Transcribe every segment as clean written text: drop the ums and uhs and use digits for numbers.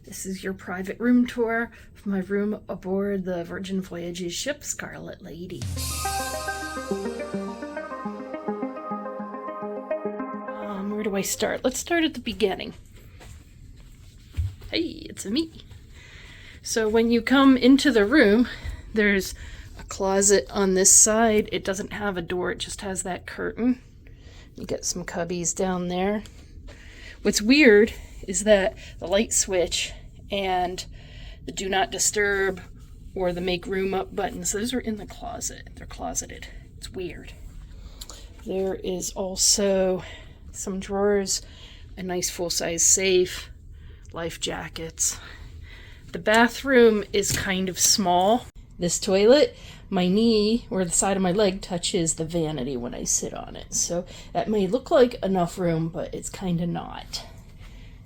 This is your private room tour of my room aboard the Virgin Voyages ship Scarlet Lady. Where do I start? Let's start at the beginning. Hey, it's me. So when you come into the room, there's a closet on this side. It doesn't have a door, it just has that curtain. You get some cubbies down there. What's weird is that the light switch and the do not disturb or the make room up buttons, those are in the closet. They're closeted. It's weird. There is also some drawers, a nice full-size safe, life jackets. The bathroom is kind of small. This toilet, my knee or the side of my leg touches the vanity when I sit on it. So that may look like enough room, but it's kind of not.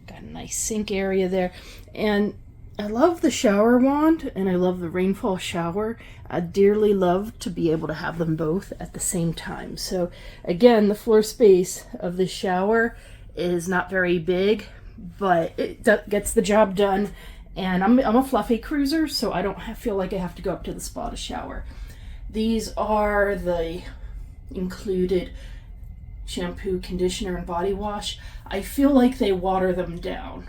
Got a nice sink area there. And I love the shower wand and I love the rainfall shower. I dearly love to be able to have them both at the same time. So again, the floor space of the shower is not very big, but it gets the job done. And I'm a fluffy cruiser, so I don't feel like I have to go up to the spa to shower. These are the included shampoo, conditioner, and body wash. I feel like they water them down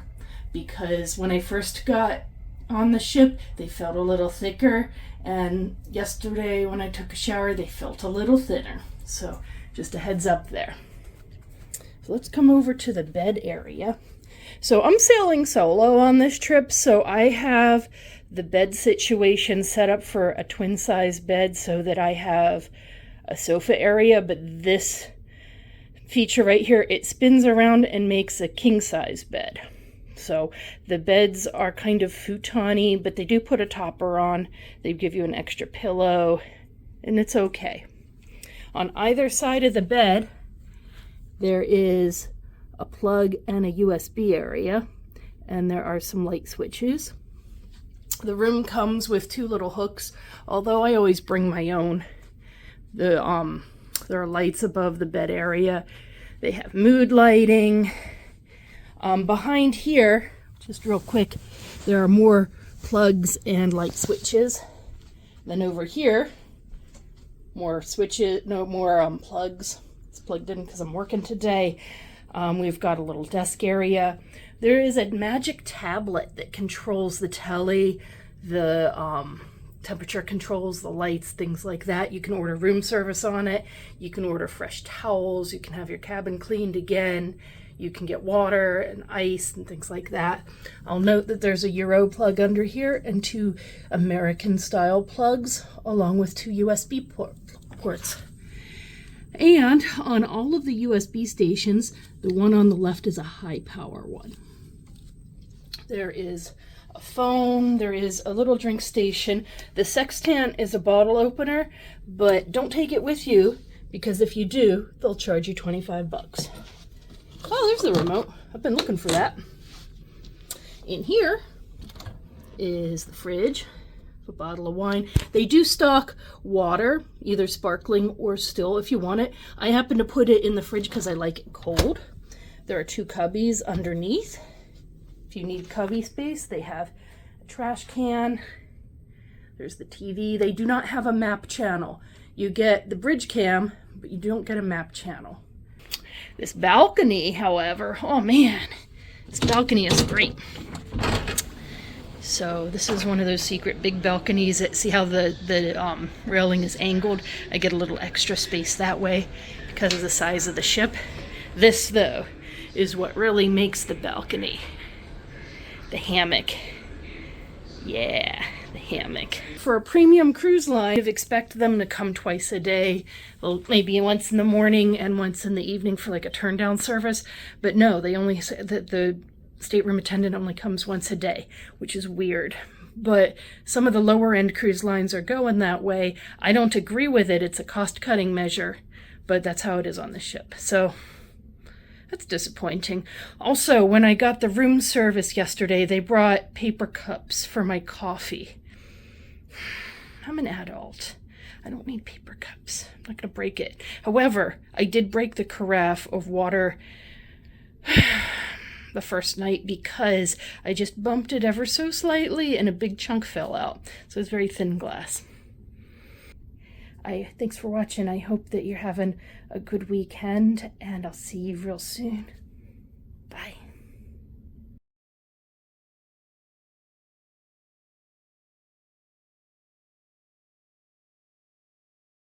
because when I first got on the ship, they felt a little thicker. And yesterday when I took a shower, they felt a little thinner. So just a heads up there. So let's come over to the bed area. So I'm sailing solo on this trip, so I have the bed situation set up for a twin size bed so that I have a sofa area, but this feature right here, it spins around and makes a king size bed. So the beds are kind of futon-y, but they do put a topper on. They give you an extra pillow, and it's okay. On either side of the bed, there is a plug and a USB area, and there are some light switches. The room comes with two little hooks, although I always bring my own. There are lights above the bed area. They have mood lighting. Behind here, just real quick, there are more plugs and light switches. Then over here, more switches, no more plugs. It's plugged in because I'm working today. We've got a little desk area. There is a magic tablet that controls the telly, the temperature controls, the lights, things like that. You can order room service on it. You can order fresh towels. You can have your cabin cleaned again. You can get water and ice and things like that. I'll note that there's a Euro plug under here and two American style plugs along with two USB ports. And on all of the USB stations, the one on the left is a high power one. There is a phone, there is a little drink station. The sextant is a bottle opener, but don't take it with you because if you do, they'll charge you 25 bucks. Oh, there's the remote. I've been looking for that. In here is the fridge. A bottle of wine. They do stock water, either sparkling or still if you want it. I happen to put it in the fridge because I like it cold. There are two cubbies underneath. If you need cubby space, they have a trash can. There's the TV. They do not have a map channel. You get the bridge cam, but you don't get a map channel. This balcony, however, oh man, this balcony is great. So this is one of those secret big balconies that, see how the railing is angled? I get a little extra space that way because of the size of the ship. This, though, is what really makes the balcony. The hammock. Yeah, the hammock. For a premium cruise line, you'd expect them to come twice a day. Well, maybe once in the morning and once in the evening for like a turn down service. But no, they only say that the stateroom attendant only comes once a day, which is weird. But some of the lower end cruise lines are going that way. I don't agree with it. It's a cost cutting measure, but that's how it is on the ship. So that's disappointing. Also, when I got the room service yesterday, they brought paper cups for my coffee. I'm an adult. I don't need paper cups. I'm not going to break it. However, I did break the carafe of water the first night because I just bumped it ever so slightly and a big chunk fell out. So it's very thin glass. Thanks for watching. I hope that you're having a good weekend, and I'll see you real soon.